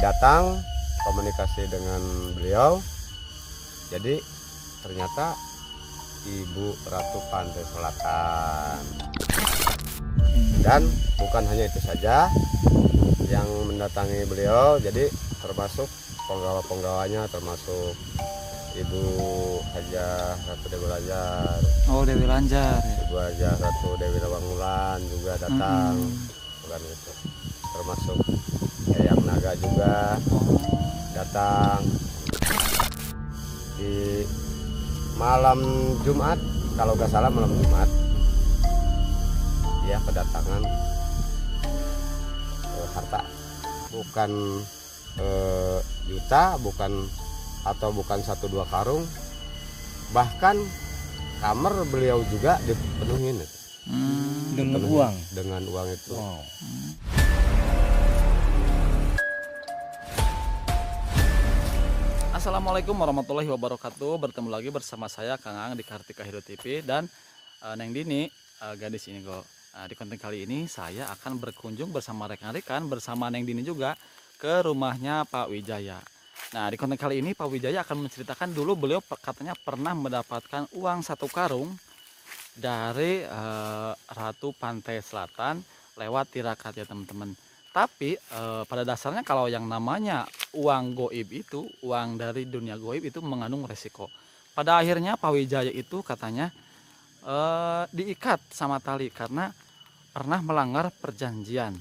datang komunikasi dengan beliau, jadi ternyata Ibu Ratu Pantai Selatan. Dan bukan hanya itu saja yang mendatangi beliau, jadi termasuk penggawa-penggawanya, termasuk Ibu Hajah Ratu Dewi Lanjar. Oh, Dewi Lanjar. Ibu Hajah Ratu Dewi Lawangulan juga datang. Bukan itu. Termasuk Eyang Naga juga datang. Di malam Jumat, kalau nggak salah malam Jumat, dia kedatangan harta, bukan juta, bukan 1-2 karung, bahkan kamar beliau juga dipenuhin dengan uang itu. Wow. Assalamualaikum warahmatullahi wabarakatuh. Bertemu lagi bersama saya Kang Ang di Kartika Hero TV dan Neng Dini, gadis ini kok. Di konten kali ini saya akan berkunjung bersama rekan-rekan, bersama Neng Dini juga ke rumahnya Pak Wijaya. Nah, di konten kali ini Pak Wijaya akan menceritakan dulu beliau katanya pernah mendapatkan uang 1 karung dari Ratu Pantai Selatan lewat tirakat ya teman-teman. Tapi pada dasarnya kalau yang namanya uang goib itu, uang dari dunia goib itu mengandung resiko. Pada akhirnya Pak Wijaya itu katanya diikat sama tali karena pernah melanggar perjanjian.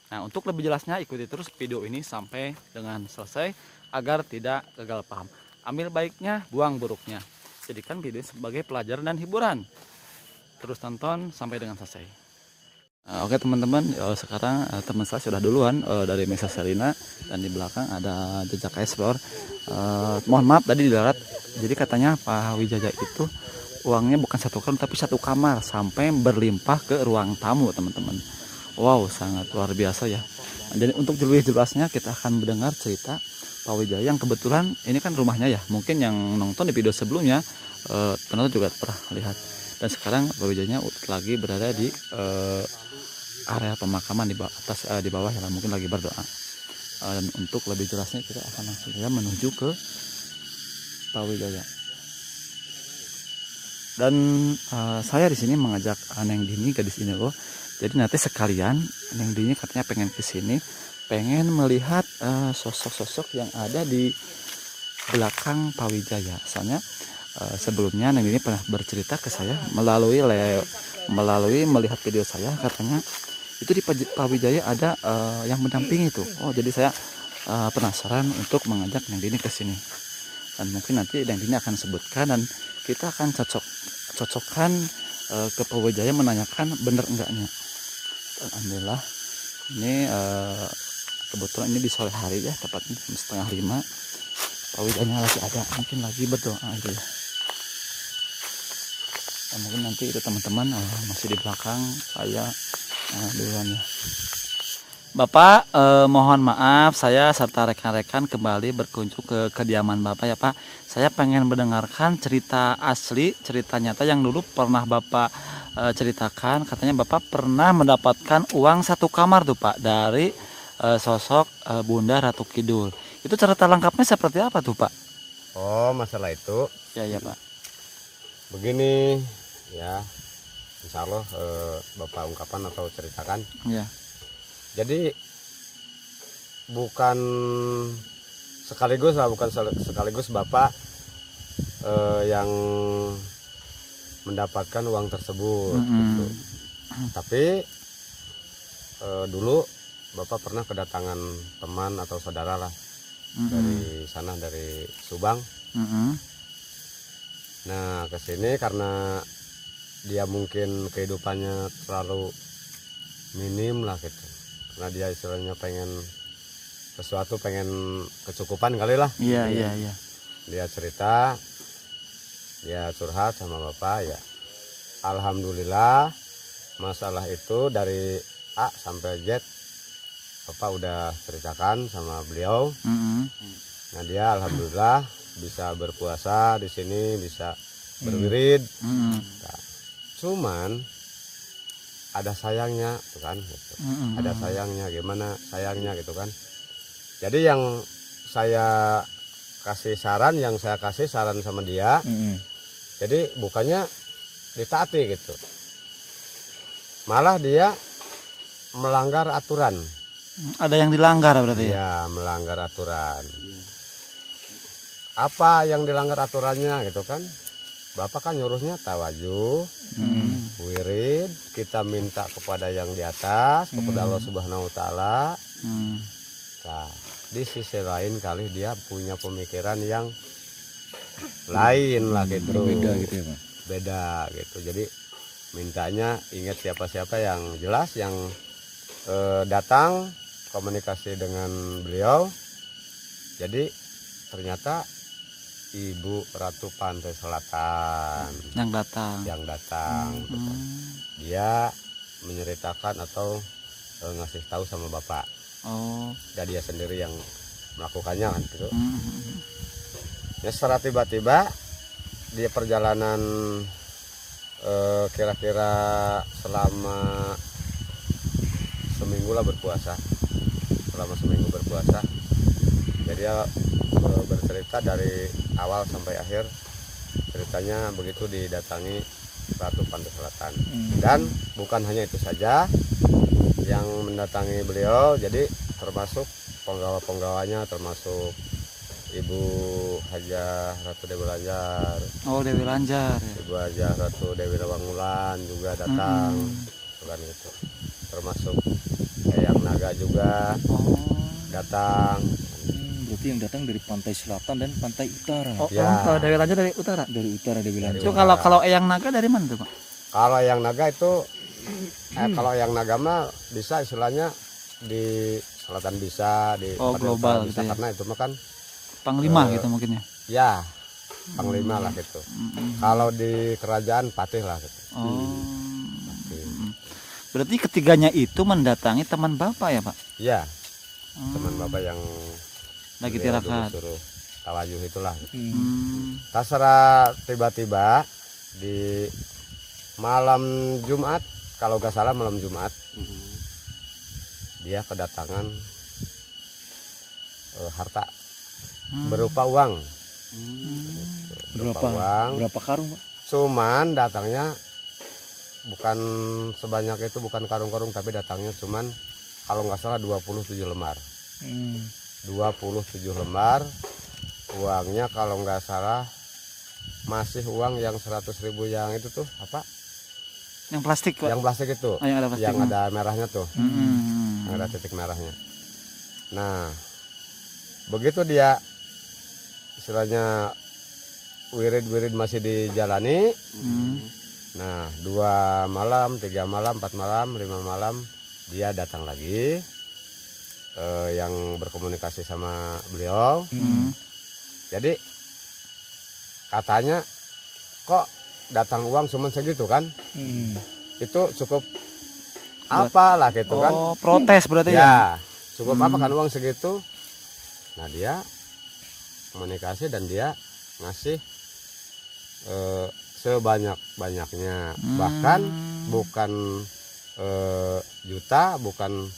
Nah, untuk lebih jelasnya ikuti terus video ini sampai dengan selesai agar tidak gagal paham. Ambil baiknya, buang buruknya. Jadikan video sebagai pelajaran dan hiburan. Terus tonton sampai dengan selesai. Oke teman-teman, sekarang teman saya sudah duluan dari Mesa Selina dan di belakang ada jejak explore. Mohon maaf tadi di darat. Jadi katanya Pak Wijaya itu uangnya bukan 1 karung tapi 1 kamar sampai berlimpah ke ruang tamu teman-teman. Wow, sangat luar biasa ya. Jadi untuk lebih jelasnya kita akan mendengar cerita Pak Wijaya yang kebetulan ini kan rumahnya ya. Mungkin yang nonton di video sebelumnya penonton juga pernah lihat. Dan sekarang Pak Wijaya lagi berada di area pemakaman di bawah ya, mungkin lagi berdoa. Dan untuk lebih jelasnya kita akan langsung ya menuju ke Pak Wijaya. Dan saya di sini mengajak Neng Dini gadis ini loh. Jadi nanti sekalian Neng Dini katanya pengen ke sini, pengen melihat sosok-sosok yang ada di belakang Pak Wijaya. Soalnya sebelumnya Neng Dini pernah bercerita ke saya melalui melihat video saya, katanya itu di Pak Wijaya ada yang mendampingi itu. Oh, jadi saya penasaran untuk mengajak Neng Dini ke sini. Dan mungkin nanti Neng Dini akan sebutkan dan kita akan cocokkan ke Pak Wijaya menanyakan bener enggaknya. Dan alhamdulillah ini kebetulan ini di sore hari ya, tepatnya jam 4:30. Pak Wijaya lagi ada, mungkin lagi berdoa gitu ya. Dan mungkin nanti itu teman-teman masih di belakang saya duluan ya. Bapak, mohon maaf saya serta rekan-rekan kembali berkunjung ke kediaman Bapak ya Pak. Saya pengen mendengarkan cerita asli, cerita nyata yang dulu pernah Bapak ceritakan. Katanya Bapak pernah mendapatkan uang 1 kamar tuh Pak dari sosok Bunda Ratu Kidul. Itu cerita lengkapnya seperti apa tuh Pak? Oh, masalah itu Ya Pak. begini ya, insya Allah Bapak ungkapan atau ceritakan Ya. jadi bukan sekaligus Bapak yang mendapatkan uang tersebut gitu. Tapi dulu Bapak pernah kedatangan teman atau saudara lah dari sana, dari Subang. Nah, kesini karena dia mungkin kehidupannya terlalu minim lah gitu, karena dia istilahnya pengen sesuatu, pengen kecukupan kali lah. Iya. Dia cerita, dia curhat sama Bapak ya. Alhamdulillah masalah itu dari A sampai Z Bapak udah ceritakan sama beliau. Nah, dia alhamdulillah bisa berpuasa di sini, bisa berwirid. Nah, cuman ada sayangnya tuh kan gitu. Ada sayangnya, gimana sayangnya gitu kan. Jadi yang saya kasih saran, sama dia, jadi bukannya ditaati gitu, malah dia melanggar aturan. Ada yang dilanggar berarti ya? Ya, melanggar aturan. Apa yang dilanggar aturannya gitu kan? Bapak kan nyuruhnya tawajuh, wirid, kita minta kepada yang di atas, kepada Allah Subhanahu wa taala. Nah, di sisi lain kali dia punya pemikiran yang lain lah gitu. Berbeda gitu ya, Pak. Beda gitu. Jadi mintanya ingat siapa-siapa yang jelas yang datang komunikasi dengan beliau. Jadi ternyata Ibu Ratu Pantai Selatan Yang datang. gitu. Dia menceritakan atau ngasih tahu sama Bapak. Oh. Dan dia sendiri yang melakukannya kan gitu. Ya secara tiba-tiba di perjalanan kira-kira selama seminggu lah berpuasa. Jadi dia bercerita dari awal sampai akhir, ceritanya begitu didatangi Ratu Pantai Selatan. Dan bukan hanya itu saja yang mendatangi beliau, jadi termasuk penggawa-penggawanya, termasuk Ibu Hajah Ratu Dewi Lanjar. Oh, Dewi Lanjar ya. Ibu Hajah Ratu Dewi Rawangulan juga datang, bukan gitu. Termasuk Eyang Naga juga datang. Berarti yang datang dari pantai selatan dan pantai utara. Oh, Ya. kalau Dewi Lanjar dari utara. Dari utara Dewi Lanjar. Itu kalau Eyang Naga dari mana tuh, Pak? Kalau Eyang Naga itu kalau Eyang Naga mah bisa istilahnya di selatan bisa, di Oh, Pantai global Utara bisa, gitu ya. karena itu mah kan Panglima gitu mungkin ya. ya panglima lah gitu. Kalau di kerajaan patih lah gitu. Oh. Berarti ketiganya itu mendatangi teman Bapak ya, Pak? Ya, teman Bapak yang Lagi beliau tirakat. dulu suruh tawayuh itulah. Hmm. Tiba-tiba di malam Jumat, kalau nggak salah malam Jumat, dia kedatangan harta berupa uang. Berupa uang. Berapa karung, Pak? Cuman datangnya bukan sebanyak itu, bukan karung-karung, tapi datangnya cuman kalau nggak salah 27 lembar. 27 lembar. Uangnya kalau nggak salah masih uang yang 100.000 yang itu tuh apa? Yang plastik, Pak. Yang plastik itu. Oh, yang ada plastik. Yang ada merahnya tuh. Hmm. Yang ada titik merahnya. Nah, begitu dia istilahnya wirid-wirid masih dijalani. Nah, 2 malam, 3 malam, 4 malam, 5 malam dia datang lagi yang berkomunikasi sama beliau. Jadi katanya kok datang uang cuma segitu kan? Itu cukup apalah gitu kan? Oh, protes berarti ya? Ya, cukup apa kan uang segitu? Nah, dia komunikasi dan dia ngasih sebanyak-banyaknya, bahkan bukan juta, bukan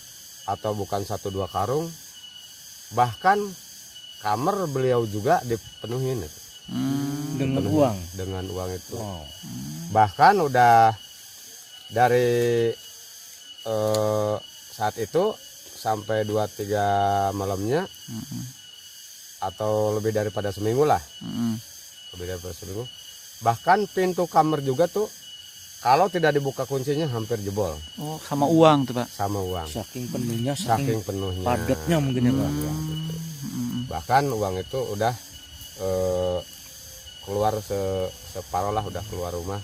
1-2 karung, bahkan kamar beliau juga dipenuhin Dengan uang. dengan uang itu. Wow. Bahkan udah dari saat itu sampai 2-3 malamnya, atau lebih daripada seminggu lah, lebih daripada seminggu. Bahkan pintu kamar juga tuh kalau tidak dibuka kuncinya hampir jebol. Oh, sama uang tuh, Pak. Sama uang. Saking penuhnya, Saking penuhnya. padatnya mungkin ya, Pak. Ya, gitu. Bahkan uang itu udah keluar separuh lah, udah keluar rumah,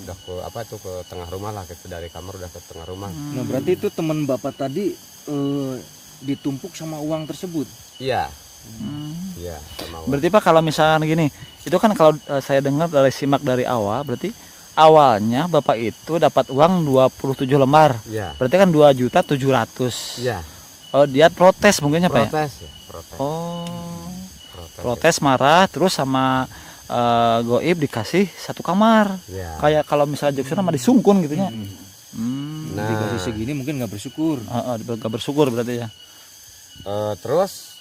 udah ke tengah rumah lah gitu, dari kamar udah ke tengah rumah. Nah, berarti itu teman Bapak tadi ditumpuk sama uang tersebut. Iya. Iya, sama uang. Berarti Pak, kalau misalkan gini, itu kan kalau saya dengar dari simak dari awal, berarti awalnya Bapak itu dapat uang 27 lembar. Iya. Berarti kan 2.700.000. Iya. Oh, dia protes mungkinnya, Pak ya? Protes ya, protes. Oh. Protes. Protes, marah, terus sama Goib dikasih 1 kamar. Ya. Kayak kalau misalnya Jackson mah disungkun gitu ya. Nah, Dikasih segini mungkin nggak bersyukur. Gak bersyukur berarti ya. Terus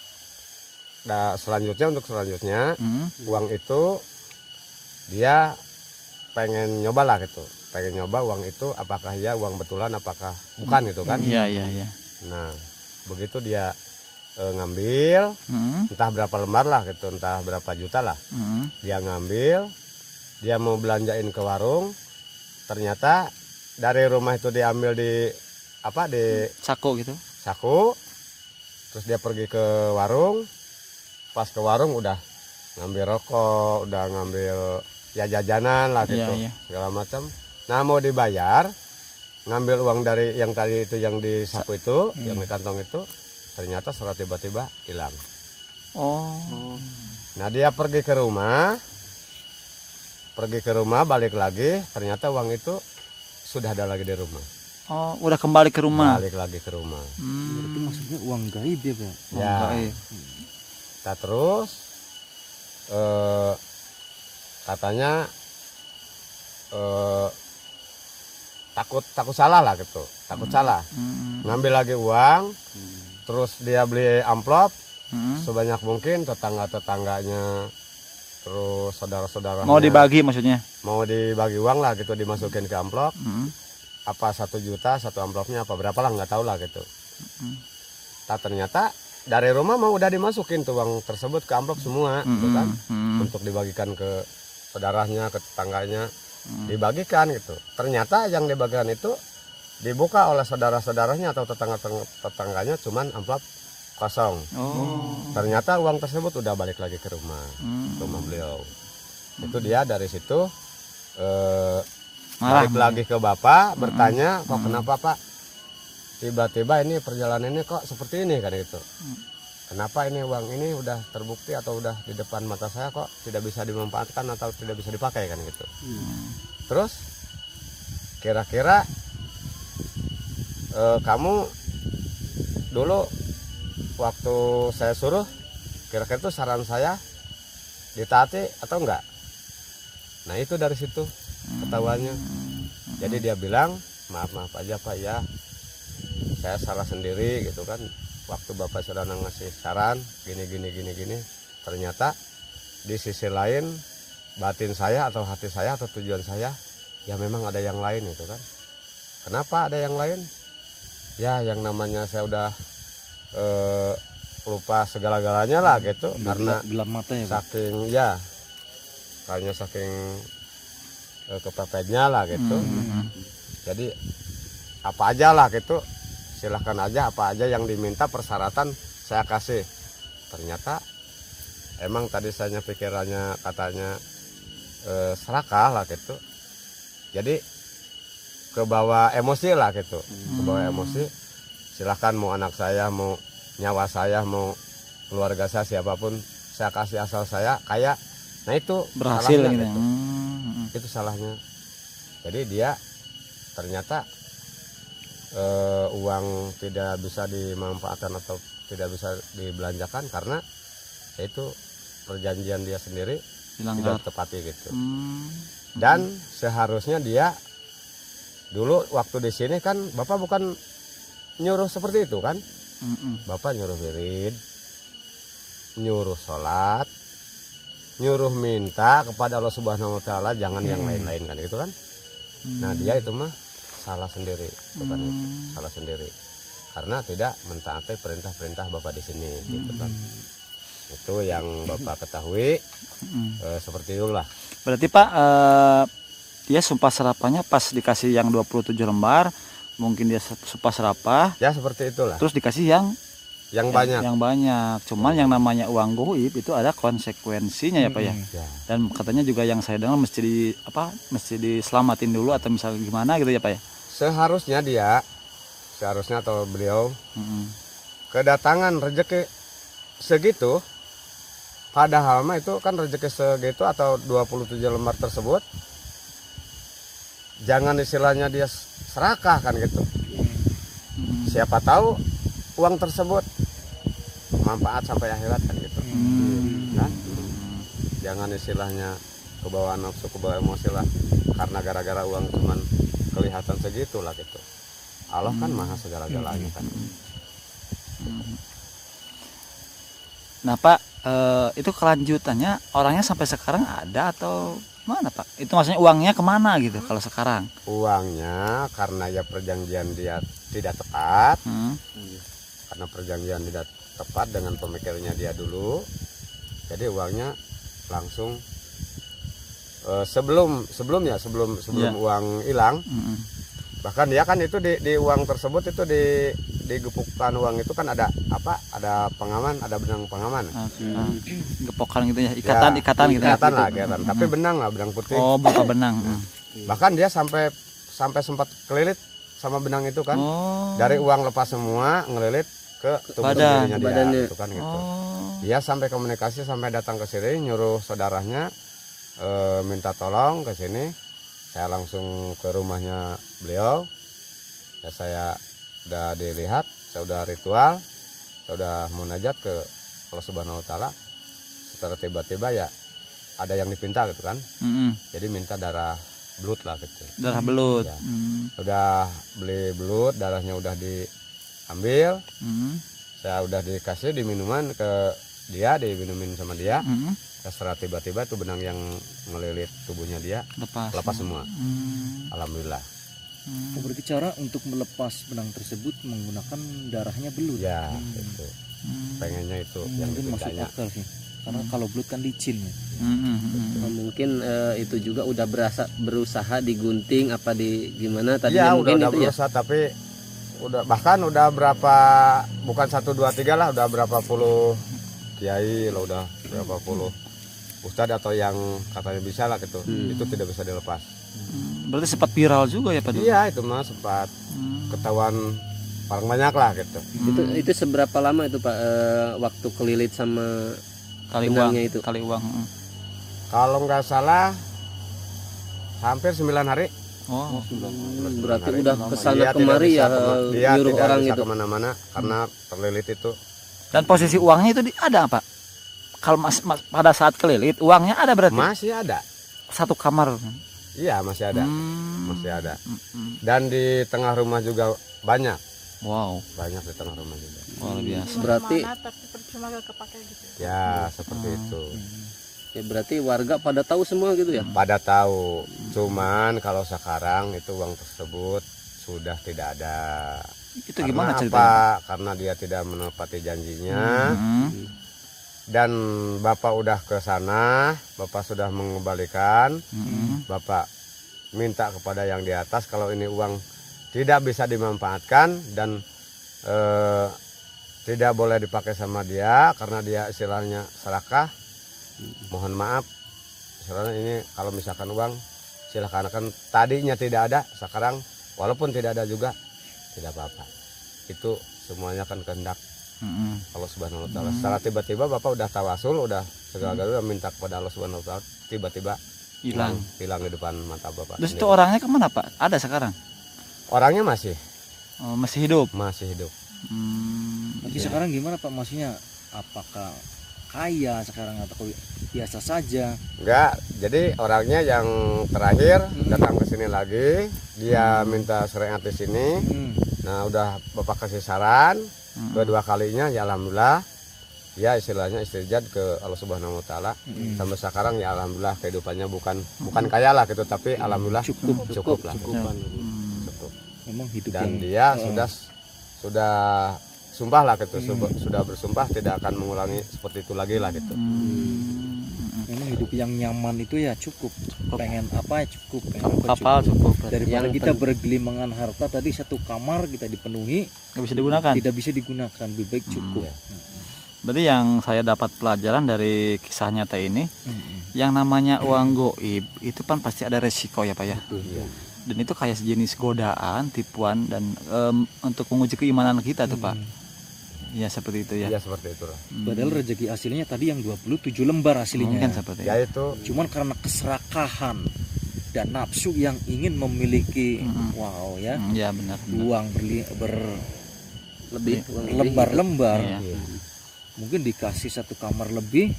selanjutnya uang itu dia pengen nyoba lah gitu, pengen nyoba uang itu apakah ya uang betulan apakah bukan gitu kan. Iya. Nah begitu dia ngambil entah berapa lembar lah gitu, entah berapa juta lah, dia ngambil, dia mau belanjain ke warung, ternyata dari rumah itu diambil di saku gitu. saku, terus dia pergi ke warung, pas ke warung udah ngambil rokok, udah ngambil ya jajanan lah gitu, segala macam. Nah mau dibayar, ngambil uang dari yang tadi itu yang di saku itu, yang di kantong itu, ternyata secara tiba-tiba hilang. Nah dia pergi ke rumah, balik lagi, ternyata uang itu sudah ada lagi di rumah. Udah kembali ke rumah. Balik lagi ke rumah. Berarti maksudnya uang gaib ya Pak? Ya. Kita terus katanya takut salah lah gitu, takut salah. Ngambil lagi uang, terus dia beli amplop sebanyak mungkin, tetangganya, terus saudara-saudaranya. Mau dibagi maksudnya? Mau dibagi uang lah gitu, dimasukin ke amplop. Apa 1 juta satu amplopnya apa berapa lah nggak tahu lah gitu. Ternyata dari rumah mau udah dimasukin tuh uang tersebut ke amplop semua gitu kan, untuk dibagikan ke saudaranya, ke tetangganya, dibagikan gitu. Ternyata yang dibagikan itu dibuka oleh saudara-saudaranya atau tetangganya cuman amplop kosong. Ternyata uang tersebut udah balik lagi ke rumah beliau. Itu dia dari situ balik lagi ke bapak, bertanya, kok kenapa Pak tiba-tiba ini perjalanannya kok seperti ini kan gitu. Kenapa ini uang ini udah terbukti atau udah di depan mata saya kok tidak bisa dimanfaatkan atau tidak bisa dipakai kan gitu. Terus kira-kira kamu dulu waktu saya suruh, kira-kira itu saran saya ditaati atau enggak? Nah itu dari situ ketahuannya. Jadi dia bilang, maaf aja Pak ya, saya salah sendiri gitu kan, waktu Bapak sudah ngasih saran gini. Ternyata di sisi lain batin saya atau hati saya atau tujuan saya ya memang ada yang lain itu kan. Kenapa ada yang lain? Ya yang namanya saya udah lupa segala-galanya lah gitu, karena gelap mata ya Pak? saking kepepetnya lah gitu. Jadi apa aja lah gitu, silahkan aja apa aja yang diminta persyaratan saya kasih. Ternyata emang tadi saya pikirannya katanya serakah lah gitu, jadi kebawa emosi lah gitu, kebawa emosi. Silahkan mau anak saya, mau nyawa saya, mau keluarga saya, siapapun saya kasih asal saya kaya. Nah itu berhasil salahnya, gitu. Gitu. Itu salahnya. Jadi dia ternyata uang tidak bisa dimanfaatkan atau tidak bisa dibelanjakan karena itu perjanjian dia sendiri tidak tepati gitu. Dan seharusnya dia dulu waktu di sini kan Bapak bukan nyuruh seperti itu kan. Bapak nyuruh wirid, nyuruh sholat, nyuruh minta kepada Allah Subhanahu Wa Taala, jangan yang lain-lain kan gitu kan. Nah dia itu mah salah sendiri, bukan itu, salah sendiri karena tidak mentaati perintah-perintah Bapak di sini gitu kan. Itu yang Bapak ketahui. Seperti itulah. Berarti Pak dia sumpah serapahnya pas dikasih yang 27 lembar, mungkin dia sumpah serapah ya seperti itulah, terus dikasih yang banyak. Cuman yang namanya uang goib itu ada konsekuensinya ya Pak ya. Dan katanya juga yang saya dengar mesti diselamatin dulu atau misalnya gimana gitu ya Pak ya. Seharusnya atau beliau kedatangan rezeki segitu, padahal mah itu kan rezeki segitu atau 27 lembar tersebut jangan istilahnya dia serakah kan gitu. Siapa tahu uang tersebut manfaat sampai akhirat kan gitu. Kan? Jangan istilahnya kebawa nafsu, kebawa emosi lah karena gara-gara uang cuman kelihatan segitu lah gitu. Allah kan maha segala-galanya kan. Nah Pak, itu kelanjutannya orangnya sampai sekarang ada atau mana Pak? Itu maksudnya uangnya kemana gitu kalau sekarang? Uangnya karena ya perjanjian dia tidak tepat, Hmm. karena perjanjian tidak tepat dengan pemikirannya dia dulu, jadi uangnya langsung sebelum Ya. uang hilang. Mm-mm. Bahkan dia kan itu di uang tersebut itu di gepukan uang itu kan ada apa, ada pengaman, ada benang pengaman. Gepokan gitu ya, Ya, ikatan gitu. Ya. ikatan lah, ikatan. Tapi benang lah, benang putih. Oh, berupa benang. Bahkan dia sampai sempat kelilit sama benang itu kan. Oh. Dari uang lepas semua ngelilit ke tubuh Badan, dirinya badannya. dia, gitu kan gitu. Oh. Dia sampai komunikasi, sampai datang ke sini nyuruh saudaranya minta tolong ke sini. Saya langsung ke rumahnya beliau. Ya, saya udah dilihat, saya udah ritual, saya udah munajat ke Allah Subhanahu wa taala. Setelah tiba-tiba ya ada yang dipinta gitu kan. Mm-mm. Jadi minta darah belut lah gitu. Darah belut. Ya. Mm. Udah beli belut, darahnya udah diambil. Mm. Saya udah dikasih di minuman ke dia, diminumin sama dia. Mm. Setelah tiba-tiba tuh benang yang ngelilit tubuhnya dia lepas semua. Mm. Alhamdulillah. Oh, berarti cara untuk melepas benang tersebut menggunakan darahnya belut. Ya itu pengennya itu yang Mungkin masuk dipintanya. akal sih. Karena kalau belut kan licin. Oh, mungkin itu juga udah berusaha digunting apa di gimana tadi Iya, mungkin udah itu ya. berusaha, tapi udah berapa, bukan 1 2 3 lah, udah berapa puluh kiai lah, udah berapa puluh ustadz atau yang katanya bisa lah gitu. Itu tidak bisa dilepas. Berarti sempat viral juga ya Pak dulu? Iya, itu mah sempat ketahuan orang banyak lah gitu. Itu seberapa lama itu Pak waktu kelilit sama Kali uang. benangnya itu? Kali uang. Kalau nggak salah hampir 9 hari. Oh. Berarti hari. udah kesana Dia kemari tidak ya bisa dia nyuruh tidak orang bisa itu. kemana-mana karena terlilit itu. Dan posisi uangnya itu ada apa? Kalau pada saat kelilit uangnya ada berarti? Masih ada. Satu kamar. Iya, masih ada. Hmm. Masih ada. Mm-mm. Dan di tengah rumah juga banyak. Wow, Banyak di tengah rumah juga. luar biasa. Berarti tapi percuma gak kepake gitu. Ya, seperti itu. ya berarti warga pada tahu semua gitu ya. Pada tahu. Cuman kalau sekarang itu uang tersebut sudah tidak ada. Itu gimana Karena ceritanya? apa? Karena dia tidak menepati janjinya. Dan Bapak udah ke sana, Bapak sudah mengembalikan. Bapak minta kepada yang di atas kalau ini uang tidak bisa dimanfaatkan dan tidak boleh dipakai sama dia karena dia istilahnya serakah. Mohon maaf, istilahnya ini kalau misalkan uang silakan, kan tadinya tidak ada, sekarang walaupun tidak ada juga tidak apa-apa. Itu semuanya kan kehendak Allah Subhanahu wa taala. Secara tiba-tiba Bapak udah tawasul, udah segala-galanya minta kepada Allah Subhanahu wa taala, tiba-tiba hilang di depan mata Bapak. Terus itu sendiri. orangnya kemana Pak? Ada sekarang? Orangnya masih Masih hidup? hidup. Tapi sekarang gimana Pak? Maksudnya apakah kaya sekarang atau biasa saja? Enggak, jadi orangnya yang terakhir datang ke sini lagi, dia minta syariat di sini. Nah, udah Bapak kasih saran, kedua kalinya ya alhamdulillah. Ya istilahnya istirjad ke Allah Subhanahu wa taala. Sampai sekarang ya alhamdulillah kehidupannya bukan kaya lah gitu, tapi alhamdulillah cukup lah. Cukup. Memang hidup Dan yang dia sudah sumpah lah gitu, sudah bersumpah tidak akan mengulangi seperti itu lagi lah gitu. memang hidup yang nyaman itu ya cukup. Pengen apa ya cukup. Pengen apa Kapal cukup. Daripada Yang kita bergelimangan harta tadi satu kamar kita dipenuhi Nggak bisa digunakan. tidak bisa digunakan, lebih baik cukup. Berarti yang saya dapat pelajaran dari kisah nyata ini, yang namanya uang goib itu kan pasti ada resiko ya Pak ya. Dan itu kayak sejenis godaan, tipuan dan untuk menguji keimanan kita tuh Pak. Ya seperti itu ya. Ya seperti itulah. Padahal rezeki aslinya tadi yang 27 lembar aslinya. Mungkin seperti itu. Ya itu Cuman karena keserakahan dan nafsu yang ingin memiliki wow ya Ya benar. uang Lebih uang lebih. berlembar-lembar, Iya. mungkin dikasih satu kamar lebih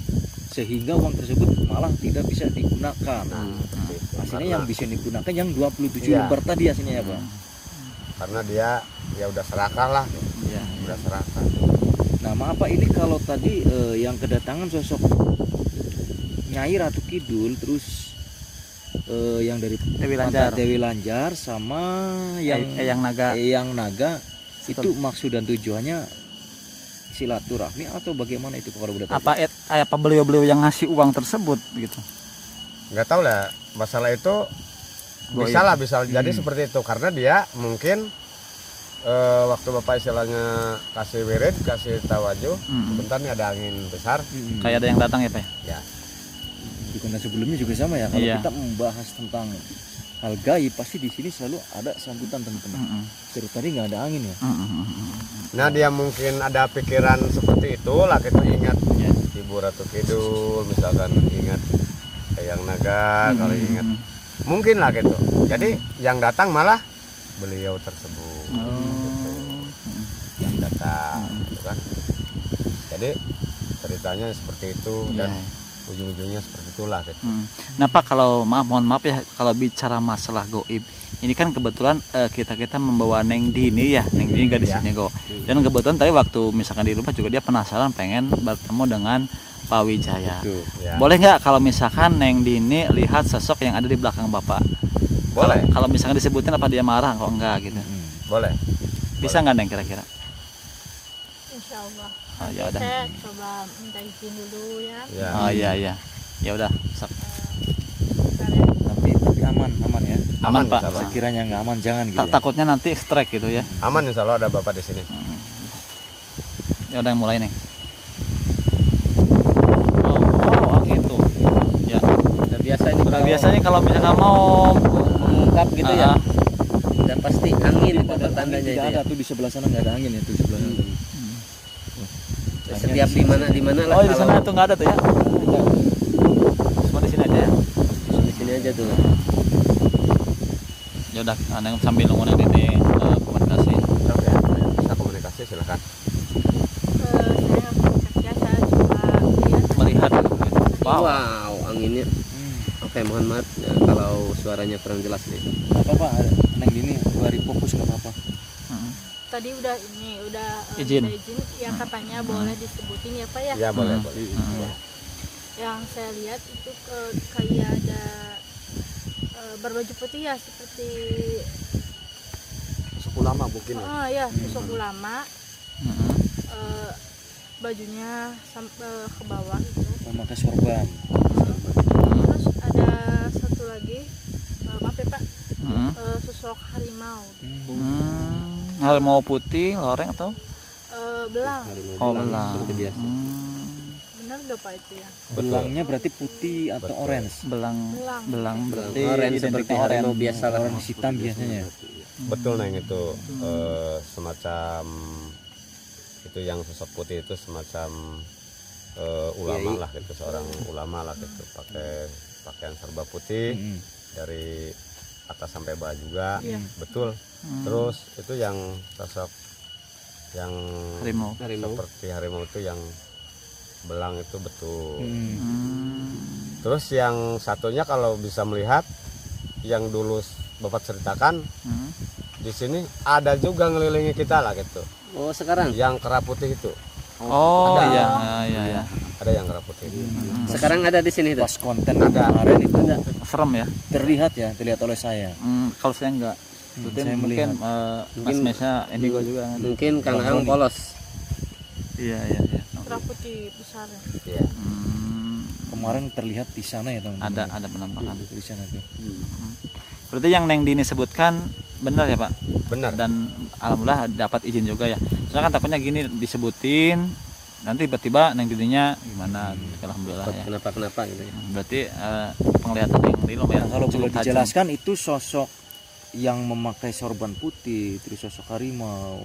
sehingga uang tersebut malah tidak bisa digunakan. Aslinya yang bisa digunakan yang 27 Iya. lembar tadi aslinya ya Pak. karena dia ya udah serakah lah, Iya. udah serakah. Nah, maaf Pak, ini kalau tadi yang kedatangan sosok Nyai Ratu Kidul, terus yang dari Dewi Pantai Lanjar. Dewi Lanjar sama yang Eyang Naga. Eyang Naga, Betul. itu maksud dan tujuannya silaturahmi atau bagaimana itu Pak, kalau boleh tahu? Apa beliau-beliau yang ngasih uang tersebut gitu? Nggak tahu lah masalah itu, bisa jadi seperti itu karena dia mungkin waktu bapak istilahnya kasih wirid, kasih tawajuh, sebentar nih ada angin besar Kayak ada yang datang ya Pak? ya. Di konten sebelumnya juga sama ya, kalau Iya. kita membahas tentang hal gaib pasti di sini selalu ada sambutan teman-teman. Seru tadi nggak ada angin ya. Nah dia mungkin ada pikiran seperti itu lah, kita ingat Ya. Ibu Ratu Kidul, misalkan ingat Eyang Naga, kalau ingat mungkin lah gitu. Jadi yang datang malah beliau tersebut, gitu. Yang datang, gitu kan. Jadi ceritanya seperti itu dan ujung-ujungnya seperti itulah gitu. Nah Pak, kalau mohon maaf ya, kalau bicara masalah goib, ini kan kebetulan kita membawa Neng Dini ya, Neng Dini gadisnya Go. Dan kebetulan tadi waktu misalkan di rumah juga dia penasaran pengen bertemu dengan Pak Wijaya. Ya. Boleh nggak kalau misalkan Neng Dini lihat sosok yang ada di belakang Bapak? Boleh, Kalau misalkan disebutin apa dia marah kok enggak gitu? boleh. Bisa nggak Neng kira-kira? Insya Allah. Oh, ya udah. Saya coba minta izin dulu ya. Ya. Oh iya. Ya udah. Bentar ya. Tapi aman ya. Aman, Pak. insya Allah. Sekiranya nggak aman jangan gitu. Ya. Takutnya nanti strike gitu ya. Aman insya Allah, ada bapak di sini. Ya udah mulai Neng. Oh gitu. Ya. Udah biasa ini Udah kalau biasanya kalau misalkan mau mengungkap gitu ya. Ah, Udah pasti angin itu Angin tandanya tidak itu ada ya. tuh di sebelah sana nggak ada angin ya tuh sebelah sana. Setiap di mana lah oh di kalau sana tuh nggak ada tuh ya. Cuma di sini aja ya. di sini aja tuh. Ya udah, Neng sambil nunggu Neng Dini komunikasi. Ya, bisa komunikasi silakan. Saya komunikasi ya, saya cuma lihat. Melihat. Wow. Wow, anginnya. Oke, mohon maaf ya, kalau suaranya kurang jelas nih. Apa Pak? Neng Dini lari fokus nggak apa-apa. Tadi udah Izin. minta izin ya, katanya boleh disebutin ya Pak ya. Ya boleh, boleh. Yang saya lihat itu kayak ada berbaju putih ya, seperti Suku lama mungkin ya. ya sosok ulama. Bajunya ke bawah itu. Memakai sorban. Terus ada satu lagi, maaf ya Pak, sosok harimau. Harimau putih, loreng atau? Belang. Oh belang. Seperti biasa. Benar gak Pak itu ya? Belangnya berarti putih atau orange? Belang Belang. berarti Orange identik seperti dengan harimau orange. biasa lah. Orange hitam biasanya. Betul Neng, itu semacam itu yang sosok putih itu semacam ulama lah gitu, seorang ulama lah gitu, pakai pakaian serba putih dari atas sampai bawah juga. Iya. Betul. Terus itu yang sosok yang Harimau. seperti harimau itu yang belang itu betul. Hmm. Terus yang satunya kalau bisa melihat yang dulu Bapak ceritakan, di sini ada juga ngelilingi kita lah gitu. Oh, sekarang. Yang kera putih itu. Oh Ada. iya. Ada yang kera putih. Sekarang ada di sini tuh. Pas konten kemarin itu Serem ya. terlihat oleh saya. Kalau saya enggak. Saya Mungkin Mungkin- mas-masnya indigo juga. Mungkin Kang Ang polos. Iya. Kera putih besar ya. Iya. Kemarin terlihat di sana ya teman-teman. Ada penampakan. Di sana tuh. Berarti yang Neng Dini sebutkan benar ya Pak? Benar. Dan alhamdulillah dapat izin juga ya. Soalnya kan takutnya gini disebutin, nanti tiba-tiba Neng Dininya gimana? Alhamdulillah ya. Kenapa gitu ya. Berarti penglihatan yang di lumayan. Nah, kalau cukup boleh tajam. dijelaskan itu sosok yang memakai sorban putih, terus sosok harimau.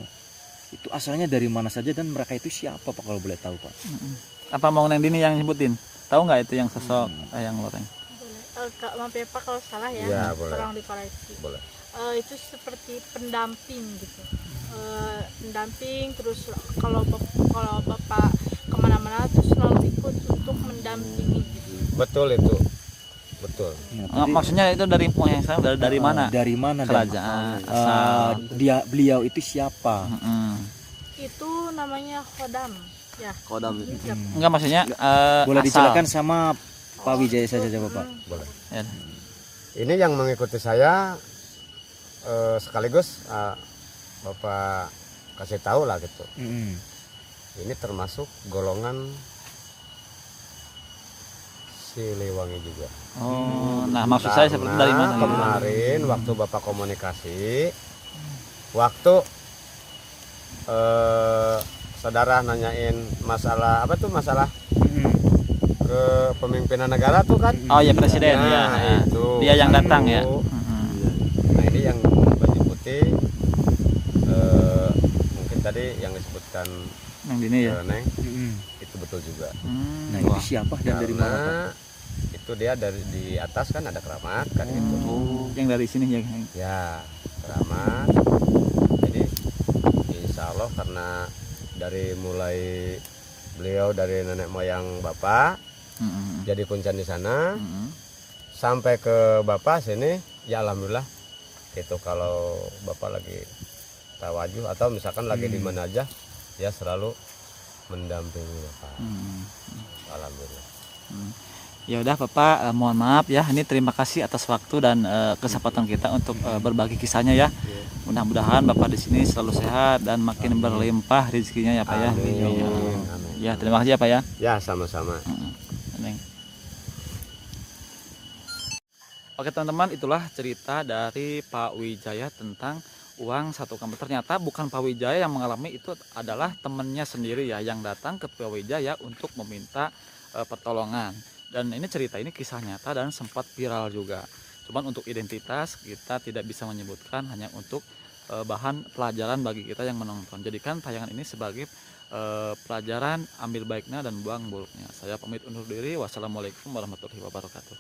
Itu asalnya dari mana saja dan mereka itu siapa Pak kalau boleh tahu Pak? Apa mau Neng Dini yang nyebutin? Tahu nggak itu yang sosok yang loreng? Boleh. Kak, maaf ya Pak kalau salah ya. Iya, boleh. Tolong dikoreksi. Boleh. Itu seperti pendamping gitu. Pendamping, terus kalau Bapak kemana-mana terus selalu ikut untuk mendampingi gitu. Betul itu. Betul. Nah, Maksudnya itu dari yang saya dari mana? Dari mana? Dan, Kerajaan. Asal. beliau itu siapa? Mm-mm. Itu namanya khodam. Ya. Kodam. Hijab. Enggak, maksudnya Boleh asal. dijelaskan sama Pak Wijaya saja Bapak. Boleh. Ya. Ini yang mengikuti saya sekaligus Bapak kasih tahu lah gitu. Ini termasuk golongan Siliwangi juga. Oh, nah maksud saya seperti dari mana? gitu? Kemarin waktu Bapak komunikasi, waktu saudara nanyain masalah apa tuh, masalah kepemimpinan negara tuh kan? Oh ya, presiden Nah, ya. itu Dia yang satu. datang ya. Nah ini yang baju putih, mungkin tadi yang disebutkan Yang ini ya. Neng, itu betul juga. Nah itu siapa dan dari mana Pak? Karena itu dia dari di atas kan ada keramat kan gitu. Oh, yang dari sini ya. Ya, keramat. Jadi insya Allah karena dari mulai beliau dari nenek moyang Bapak jadi kuncen di sana sampai ke Bapak sini, ya alhamdulillah itu kalau Bapak lagi tawajuh atau misalkan lagi di mana aja, ya selalu mendampingi Bapak. Alhamdulillah. Ya udah Bapak, mohon maaf ya, ini terima kasih atas waktu dan kesempatan kita untuk berbagi kisahnya ya. Mudah-mudahan Bapak di sini selalu sehat dan makin berlimpah rezekinya ya Pak ya. Amin. Ya. Amin. Ya, terima kasih ya Pak ya. Ya sama-sama. Neng. Oke teman-teman, itulah cerita dari Pak Wijaya tentang uang 1 kamar. Ternyata bukan Pak Wijaya yang mengalami, itu adalah temannya sendiri ya yang datang ke Pak Wijaya untuk meminta pertolongan. Dan ini cerita ini kisah nyata dan sempat viral juga. Cuman untuk identitas kita tidak bisa menyebutkan, hanya untuk bahan pelajaran bagi kita yang menonton. Jadikan tayangan ini sebagai pelajaran, ambil baiknya dan buang buruknya. Saya pamit undur diri. Wassalamualaikum warahmatullahi wabarakatuh.